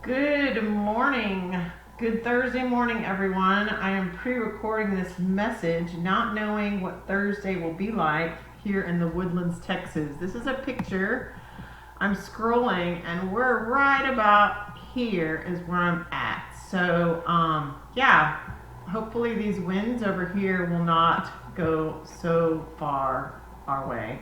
Good morning. Good Thursday morning, everyone. I am pre-recording this message, not knowing what Thursday will be like here in the Woodlands, Texas. This is a picture. I'm scrolling, and we're right about here is where I'm at. So, yeah, hopefully these winds over here will not go so far our way.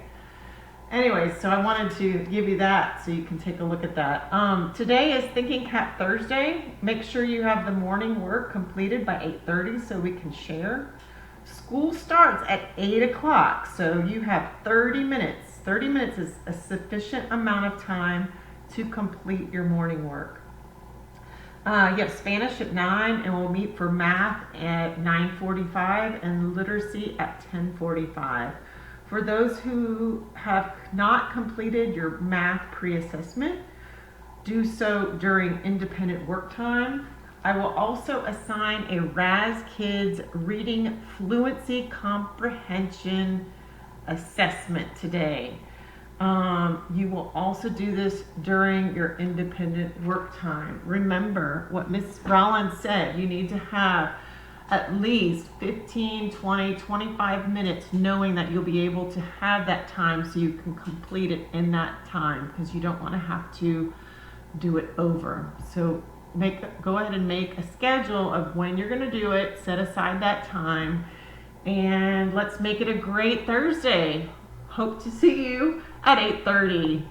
Anyways, so I wanted to give you that so you can take a look at that. Today is Thinking Cap Thursday. Make sure you have the morning work completed by 8:30 so we can share. School starts at 8 o'clock, so you have 30 minutes. 30 minutes is a sufficient amount of time to complete your morning work. You have Spanish at 9, and we'll meet for math at 9:45 and literacy at 10:45. For those who have not completed your math pre-assessment, do so during independent work time. I will also assign a RAS Kids Reading Fluency Comprehension Assessment today. You will also do this during your independent work time. Remember what Ms. Rollins said, you need to have at least 15, 20, 25 minutes knowing that you'll be able to have that time so you can complete it in that time, because you don't want to have to do it over. So go ahead and make a schedule of when you're going to do it, set aside that time, and let's make it a great Thursday. Hope to see you at 8:30.